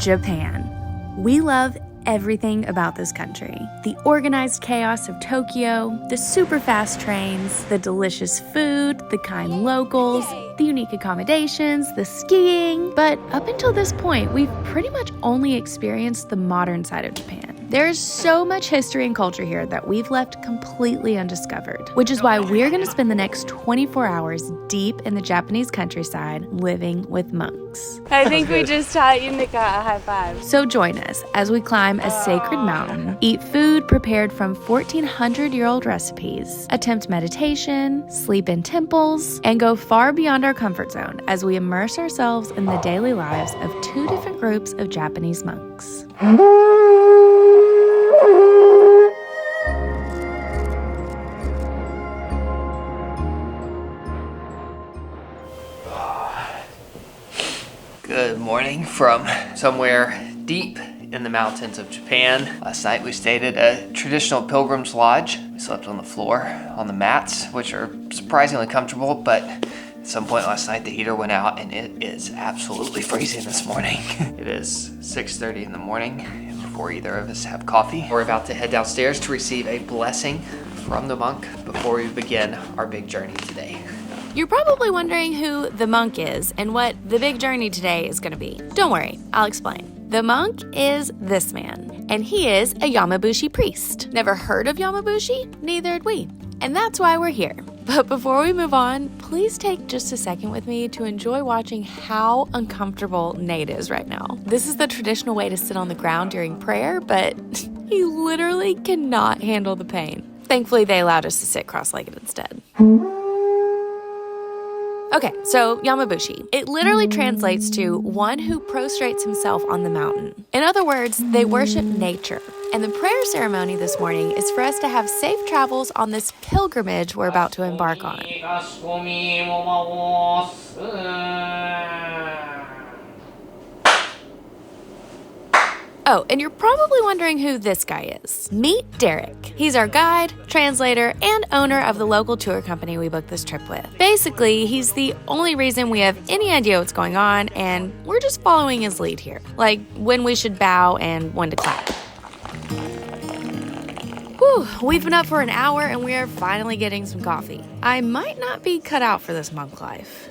Japan. We love everything about this country. The organized chaos of Tokyo, the super fast trains, the delicious food, the kind locals, the unique accommodations, the skiing. But up until this point, we've pretty much only experienced the modern side of Japan. There's so much history and culture here that we've left completely undiscovered, which is why we're going to spend the next 24 hours deep in the Japanese countryside living with monks. I think we just taught Yunika a high five. So join us as we climb a sacred mountain, eat food prepared from 1,400-year-old recipes, attempt meditation, sleep in temples, and go far beyond our comfort zone as we immerse ourselves in the daily lives of two different groups of Japanese monks. Good morning from somewhere deep in the mountains of Japan. Last night we stayed at a traditional pilgrim's lodge. We slept on the floor on the mats, which are surprisingly comfortable, but at some point last night the heater went out and it is absolutely freezing this morning. It is 6:30 in the morning and before either of us have coffee. We're about to head downstairs to receive a blessing from the monk before we begin our big journey today. You're probably wondering who the monk is and what the big journey today is going to be. Don't worry, I'll explain. The monk is this man, and he is a Yamabusi priest. Never heard of Yamabusi? Neither had we. And that's why we're here. But before we move on, please take just a second with me to enjoy watching how uncomfortable Nate is right now. This is the traditional way to sit on the ground during prayer, but he literally cannot handle the pain. Thankfully, they allowed us to sit cross-legged instead. Okay, so Yamabushi. It literally translates to one who prostrates himself on the mountain. In other words, they worship nature. And the prayer ceremony this morning is for us to have safe travels on this pilgrimage we're about to embark on. Oh, and you're probably wondering who this guy is. Meet Derek. He's our guide, translator, and owner of the local tour company we booked this trip with. Basically, he's the only reason we have any idea what's going on, and we're just following his lead here. Like when we should bow and when to clap. Whew, we've been up for an hour and we are finally getting some coffee. I might not be cut out for this monk life.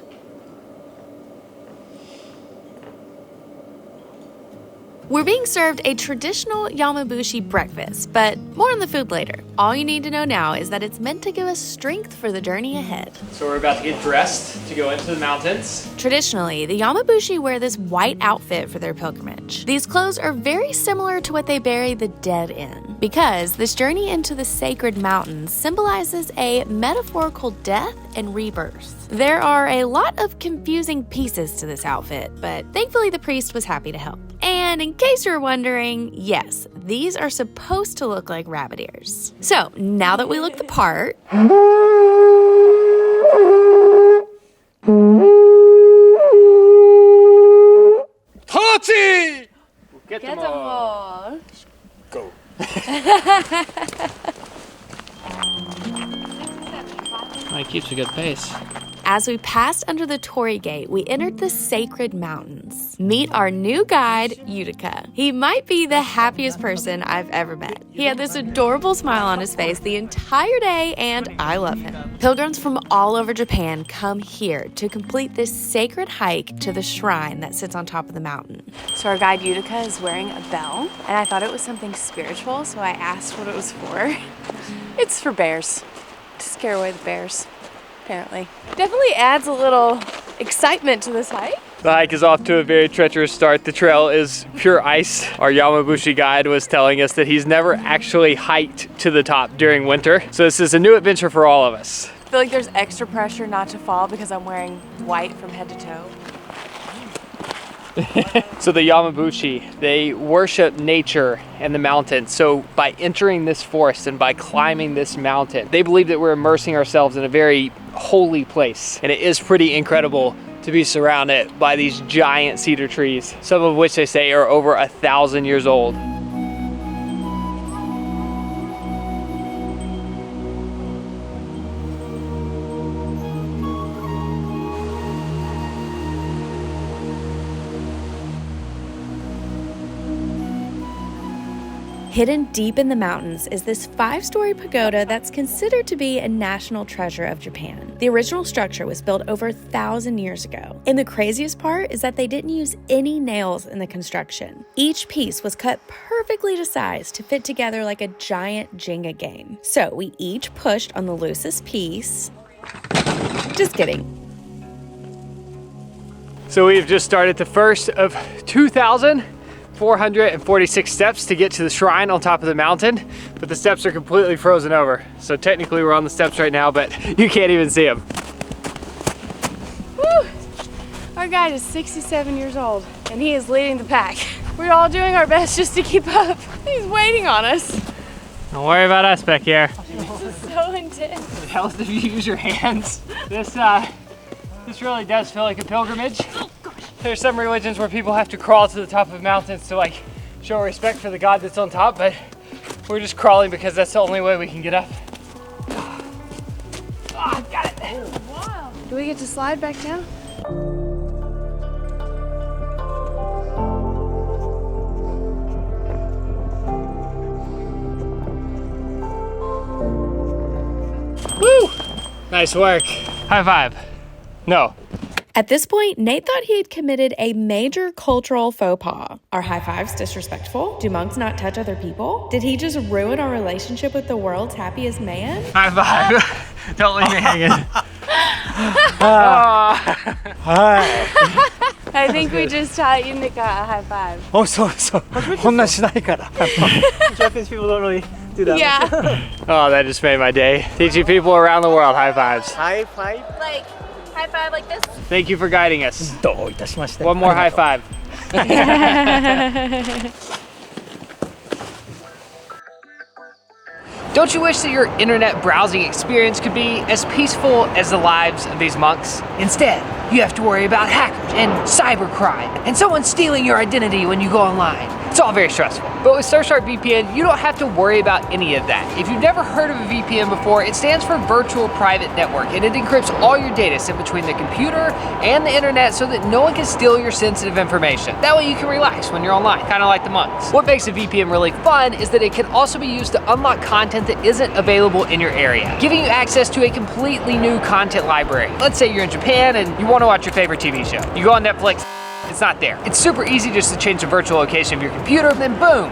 We're being served a traditional Yamabushi breakfast, but more on the food later. All you need to know now is that it's meant to give us strength for the journey ahead. So we're about to get dressed to go into the mountains. Traditionally, the Yamabushi wear this white outfit for their pilgrimage. These clothes are very similar to what they bury the dead in, because this journey into the sacred mountains symbolizes a metaphorical death and rebirth. There are a lot of confusing pieces to this outfit, but thankfully the priest was happy to help. And in case you're wondering, yes, these are supposed to look like rabbit ears. So now that we look the part, Tachi! Get them all. Go. He keeps a good pace. as we passed under the Torii Gate, we entered the sacred mountains. Meet our new guide, Utica. He might be the happiest person I've ever met. He had this adorable smile on his face the entire day, and I love him. Pilgrims from all over Japan come here to complete this sacred hike to the shrine that sits on top of the mountain. So our guide, Utica, is wearing a bell, and I thought it was something spiritual, so I asked what it was for. It's for bears, to scare away the bears. Apparently. Definitely adds a little excitement to this hike. The hike is off to a very treacherous start. The trail is pure ice. Our Yamabusi guide was telling us that he's never actually hiked to the top during winter. So this is a new adventure for all of us. I feel like there's extra pressure not to fall because I'm wearing white from head to toe. So the Yamabushi, they worship nature and the mountains. So by entering this forest and by climbing this mountain, they believe that we're immersing ourselves in a very holy place. And it is pretty incredible to be surrounded by these giant cedar trees, some of which they say are over 1,000 years old. Hidden deep in the mountains is this 5-story pagoda that's considered to be a national treasure of Japan. The original structure was built over 1,000 years ago. And the craziest part is that they didn't use any nails in the construction. Each piece was cut perfectly to size to fit together like a giant Jenga game. So we each pushed on the loosest piece. Just kidding. So we've just started the first of 2,446 steps to get to the shrine on top of the mountain, but the steps are completely frozen over. So technically we're on the steps right now, but you can't even see them. Woo! Our guide is 67 years old, and he is leading the pack. We're all doing our best just to keep up. He's waiting on us. Don't worry about us back here. This is so intense. It helps if you use your hands. This really does feel like a pilgrimage. There's some religions where people have to crawl to the top of mountains to like show respect for the God that's on top, but we're just crawling because that's the only way we can get up. Oh, got it. Oh, wow. Do we get to slide back down? Woo! Nice work. High five. No. At this point, Nate thought he had committed a major cultural faux pas. Are high fives disrespectful? Do monks not touch other people? Did he just ruin our relationship with the world's happiest man? High five. Don't leave me hanging. I think we just taught Yunika a high five. Oh, so. こんなんしないから. Japanese people don't really do that. Yeah. Oh, that just made my day. Teaching people around the world high fives. High five. Like, high five like this? Thank you for guiding us. どういたしまして. One more high five. Don't you wish that your internet browsing experience could be as peaceful as the lives of these monks? Instead, you have to worry about hackers and cybercrime and someone stealing your identity when you go online. It's all very stressful. But with Surfshark VPN, you don't have to worry about any of that. If you've never heard of a VPN before, it stands for Virtual Private Network, and it encrypts all your data sent between the computer and the internet so that no one can steal your sensitive information. That way you can relax when you're online, kind of like the monks. What makes a VPN really fun is that it can also be used to unlock content that isn't available in your area, giving you access to a completely new content library. Let's say you're in Japan and you want to watch your favorite TV show. You go on Netflix, it's not there. It's super easy just to change the virtual location of your computer, and then boom,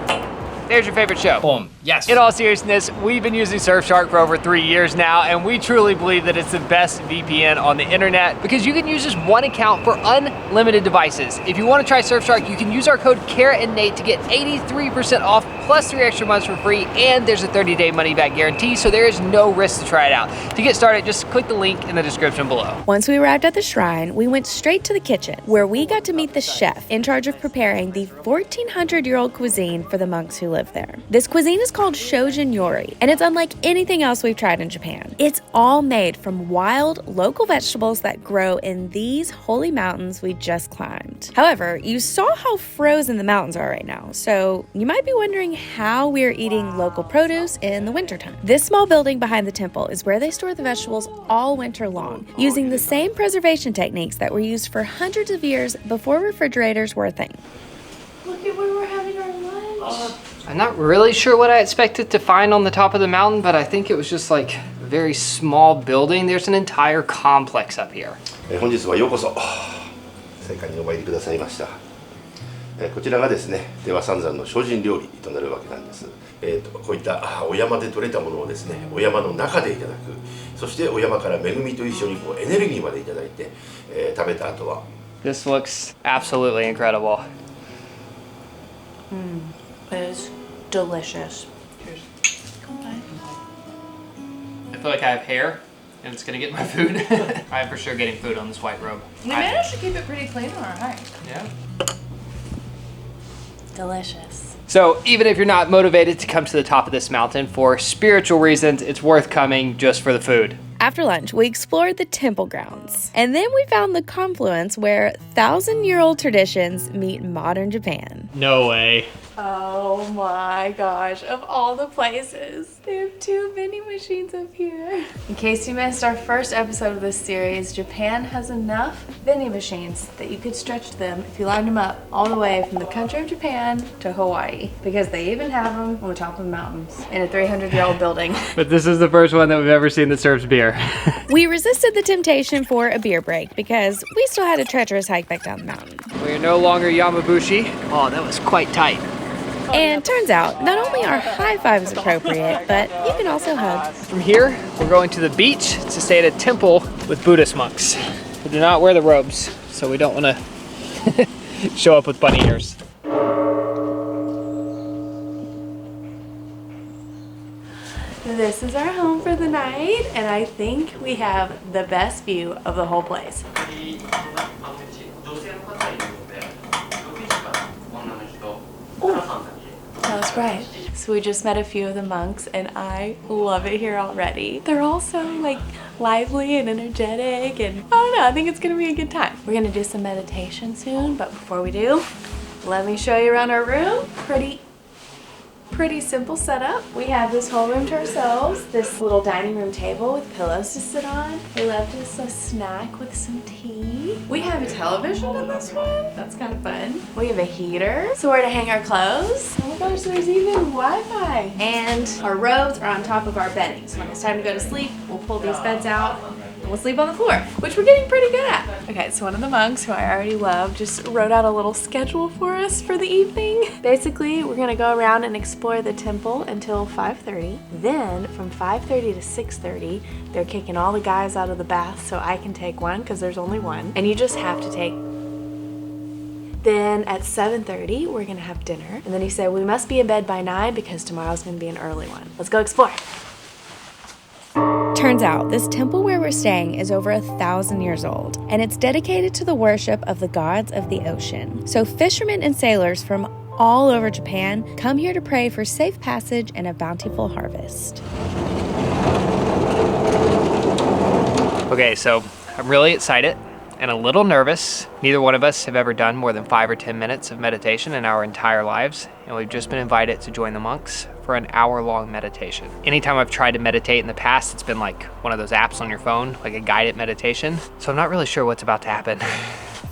there's your favorite show. Boom. Yes. In all seriousness, we've been using Surfshark for over 3 years now, and we truly believe that it's the best VPN on the internet because you can use just one account for unlimited devices. If you want to try Surfshark, you can use our code Kara and Nate to get 83% off plus 3 extra months for free, and there's a 30-day money-back guarantee, so there is no risk to try it out. To get started, just click the link in the description below. Once we arrived at the shrine, we went straight to the kitchen, where we got to meet the chef in charge of preparing the 1,400-year-old cuisine for the monks who live there. This cuisine is called Shojin Yori, and it's unlike anything else we've tried in Japan. It's all made from wild, local vegetables that grow in these holy mountains we just climbed. However, you saw how frozen the mountains are right now, so you might be wondering how we're eating local produce in the wintertime. This small building behind the temple is where they store the vegetables all winter long, using the same preservation techniques that were used for hundreds of years before refrigerators were a thing. Look at where we're having our lunch. I'm not really sure what I expected to find on the top of the mountain, but I think it was just like a very small building. There's an entire complex up here. 本日はようこそ世界にお参りくださいました。こちらがですね、出羽三山の精進料理となるわけなんです。こういったお山で採れたものをですね、お山の中でいただく、そしてお山から恵みと一緒にエネルギーまでいただいて、食べた後は。This looks absolutely incredible. It is delicious. Cheers. I feel like I have hair and it's gonna get my food. I am for sure getting food on this white robe. We managed to keep it pretty clean on our hike. Yeah. Delicious. So even if you're not motivated to come to the top of this mountain for spiritual reasons, it's worth coming just for the food. After lunch, we explored the temple grounds. And then we found the confluence where 1,000-year-old traditions meet modern Japan. No way. Oh my gosh, of all the places, they have 2 vending machines up here. In case you missed our first episode of this series, Japan has enough vending machines that you could stretch them if you lined them up all the way from the country of Japan to Hawaii, because they even have them on the top of the mountains in a 300-year-old building. But this is the first one that we've ever seen that serves beer. We resisted the temptation for a beer break because we still had a treacherous hike back down the mountain. We are no longer Yamabusi. Oh, that was quite tight. And turns out, not only are high fives appropriate, but you can also hug. From here, we're going to the beach to stay at a temple with Buddhist monks who do not wear the robes, so we don't want to show up with bunny ears. This is our home for the night, and I think we have the best view of the whole place. That's right. So we just met a few of the monks, and I love it here already. They're all so like lively and energetic, and I don't know, I think it's gonna be a good time. We're gonna do some meditation soon, but before we do, let me show you around our room. Pretty simple setup. We have this whole room to ourselves, this little dining room table with pillows to sit on. We left us a snack with some tea. We have a television in this one. That's kind of fun. We have a heater, somewhere to hang our clothes. Oh my gosh, there's even Wi-Fi. And our robes are on top of our bedding. So when it's time to go to sleep, we'll pull these beds out and we'll sleep on the floor, which we're getting pretty good at. Okay, so one of the monks, who I already love, just wrote out a little schedule for us for the evening. Basically, we're gonna go around and explore the temple until 5:30. Then from 5:30 to 6:30, they're kicking all the guys out of the bath so I can take one, because there's only one. And you just have to take. Then at 7:30, we're gonna have dinner. And then he said, we must be in bed by 9 because tomorrow's gonna be an early one. Let's go explore. Turns out, this temple where we're staying is over 1,000 years old, and it's dedicated to the worship of the gods of the ocean. So fishermen and sailors from all over Japan come here to pray for safe passage and a bountiful harvest. Okay, so I'm really excited and a little nervous. Neither one of us have ever done more than 5 or 10 minutes of meditation in our entire lives, and we've just been invited to join the monks for an hour-long meditation. Anytime I've tried to meditate in the past, it's been like one of those apps on your phone, like a guided meditation. So I'm not really sure what's about to happen.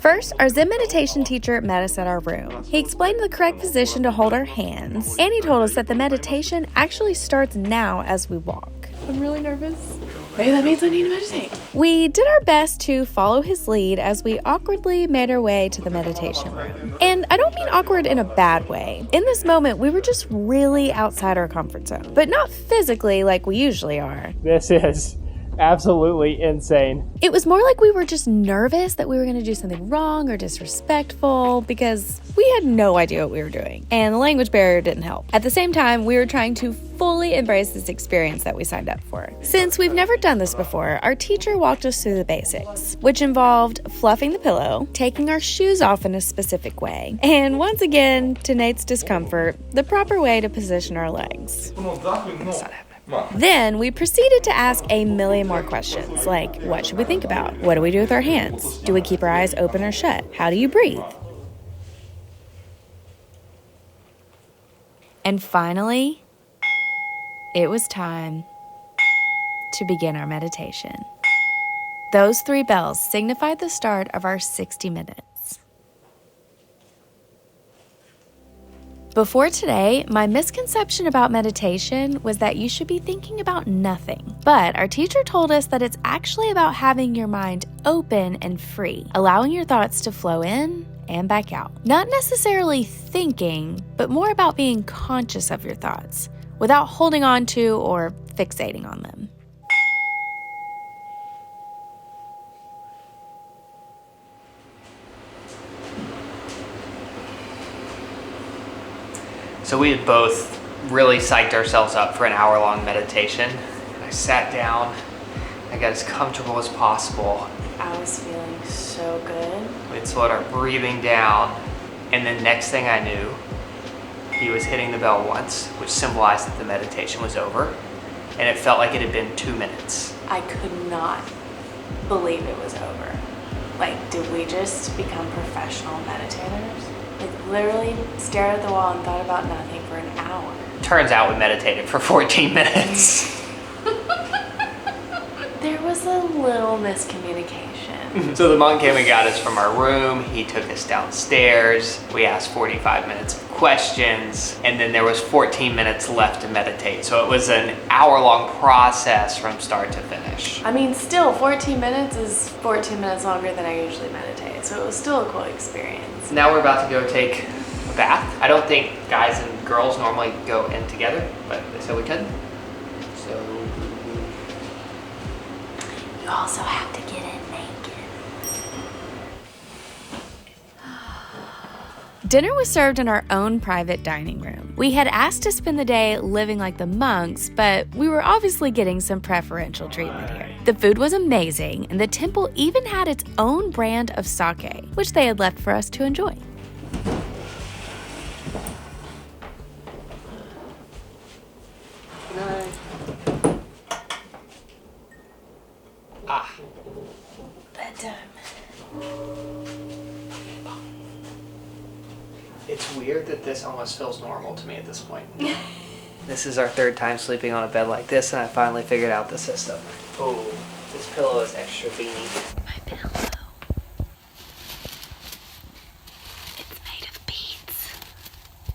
First, our Zen meditation teacher met us at our room. He explained the correct position to hold our hands, and he told us that the meditation actually starts now as we walk. I'm really nervous. Maybe that means I need to meditate. We did our best to follow his lead as we awkwardly made our way to the meditation room. And I don't mean awkward in a bad way. In this moment, we were just really outside our comfort zone, but not physically like we usually are. This is absolutely insane. It was more like we were just nervous that we were going to do something wrong or disrespectful because we had no idea what we were doing, and the language barrier didn't help. At the same time, we were trying to fully embrace this experience that we signed up for. Since we've never done this before, our teacher walked us through the basics, which involved fluffing the pillow, taking our shoes off in a specific way, and once again, to Nate's discomfort, the proper way to position our legs. Then we proceeded to ask a million more questions, like what should we think about? What do we do with our hands? Do we keep our eyes open or shut? How do you breathe? And finally, it was time to begin our meditation. Those 3 bells signified the start of our 60 minutes. Before today, my misconception about meditation was that you should be thinking about nothing. But our teacher told us that it's actually about having your mind open and free, allowing your thoughts to flow in and back out. Not necessarily thinking, but more about being conscious of your thoughts, without holding on to or fixating on them. So we had both really psyched ourselves up for an hour-long meditation. I sat down, I got as comfortable as possible. I was feeling so good. We'd slowed our breathing down, and then next thing I knew, he was hitting the bell once, which symbolized that the meditation was over, and it felt like it had been 2 minutes. I could not believe it was over. Like, did we just become professional meditators? Like literally stared at the wall and thought about nothing for an hour. Turns out we meditated for 14 minutes. There was a little miscommunication. So the monk came and got us from our room. He took us downstairs. We asked 45 minutes of questions, and then there was 14 minutes left to meditate. So it was an hour-long process from start to finish. I mean, still 14 minutes is 14 minutes longer than I usually meditate. So it was still a cool experience. Now we're about to go take a bath. I don't think guys and girls normally go in together, but they said we could. So You also have to get in naked. Dinner was served in our own private dining room. We had asked to spend the day living like the monks, but we were obviously getting some preferential treatment here. The food was amazing, and the temple even had its own brand of sake, which they had left for us to enjoy. Bedtime. it's weird that this almost feels normal to me at this point. This is our third time sleeping on a bed like this, and I finally figured out the system. Oh, this pillow is extra beanie. My pillow. It's made of beads.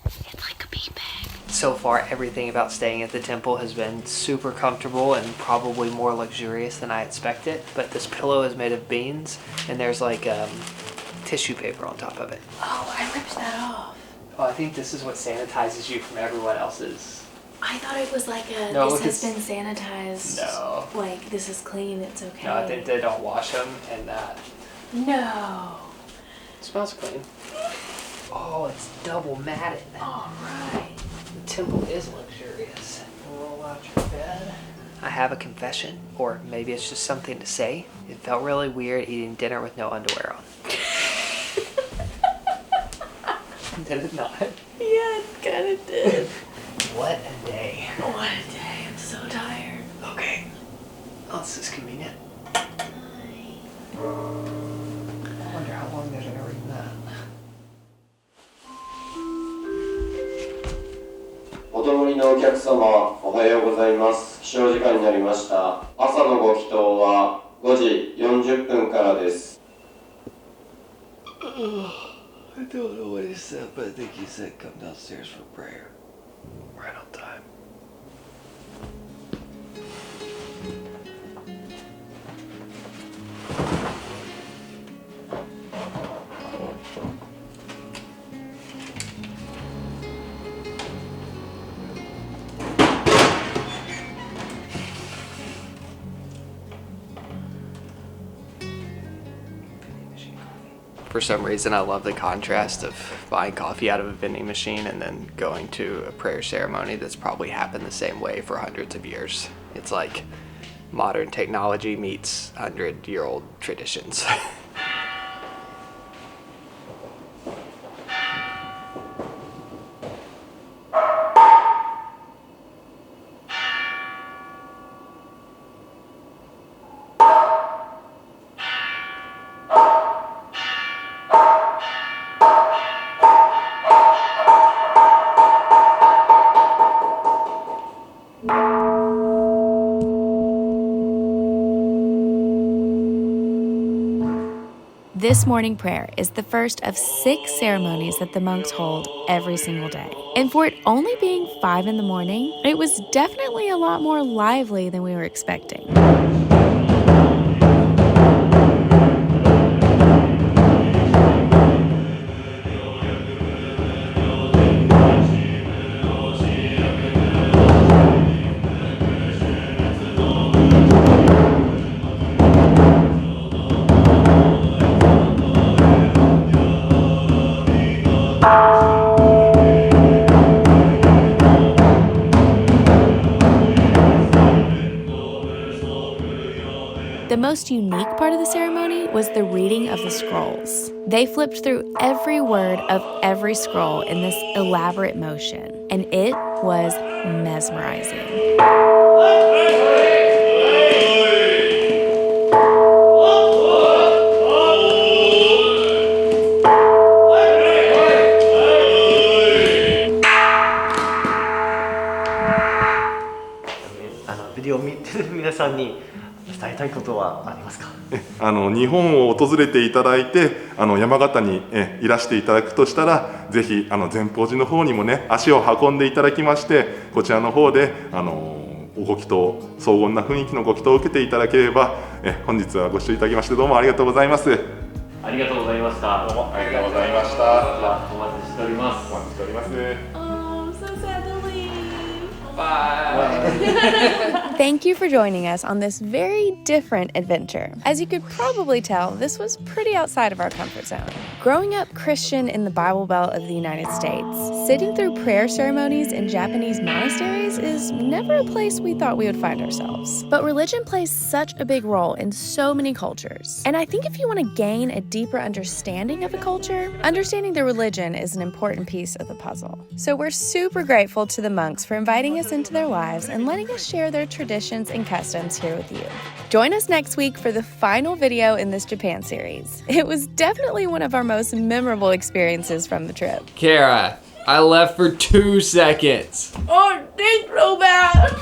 It's like a beanbag. So far, everything about staying at the temple has been super comfortable and probably more luxurious than I expected. But this pillow is made of beans, and there's like tissue paper on top of it. Oh, I ripped that off. Oh, I think this is what sanitizes you from everyone else's. I thought it was like a, No, this has been sanitized. No. Like, this is clean, it's okay. No, I think they don't wash them, and No. it smells clean. Oh, it's double matted. Alright. The temple is luxurious. Roll out your bed. I have a confession, or maybe it's just something to say. It felt really weird eating dinner with no underwear on. Did it not? Yeah, it kinda did. What a day. What a day, I'm so tired. Okay. Oh, this is convenient. I wonder how long they're gonna read that. お泊まりのお客様、おはようございます。起床時間になりました。朝のご祈祷は5時40分からです。 I don't know what he said, but I think he said come downstairs for prayer. Right on time. For some reason, I love the contrast of buying coffee out of a vending machine and then going to a prayer ceremony that's probably happened the same way for hundreds of years. It's like modern technology meets 100-year-old traditions. This morning prayer is the first of 6 ceremonies that the monks hold every single day. And for it only being 5 in the morning, it was definitely a lot more lively than we were expecting. The most unique part of the ceremony was the reading of the scrolls. They flipped through every word of every scroll in this elaborate motion, and it was mesmerizing. さんに伝えたいことはありますか？日本を訪れていただいて山形にいらしていただくとしたら、ぜひ善光寺の方にもね足を運んでいただきまして、こちらの方でご祈祷、荘厳な雰囲気のご祈祷を受けていただければ、本日はご視聴いただきましてどうもありがとうございます。ありがとうございました。どうもありがとうございました。お待ちしております。お待ちしております。Oh, so sad to leave. Thank you for joining us on this very different adventure. As you could probably tell, this was pretty outside of our comfort zone. Growing up Christian in the Bible Belt of the United States, sitting through prayer ceremonies in Japanese monasteries is never a place we thought we would find ourselves. But religion plays such a big role in so many cultures. And I think if you want to gain a deeper understanding of a culture, understanding the religion is an important piece of the puzzle. So we're super grateful to the monks for inviting us into their lives and letting us share their traditions and customs here with you. Join us next week for the final video in this Japan series. It was definitely one of our most memorable experiences from the trip. Kara, I left for 2 seconds. Oh, it's so bad.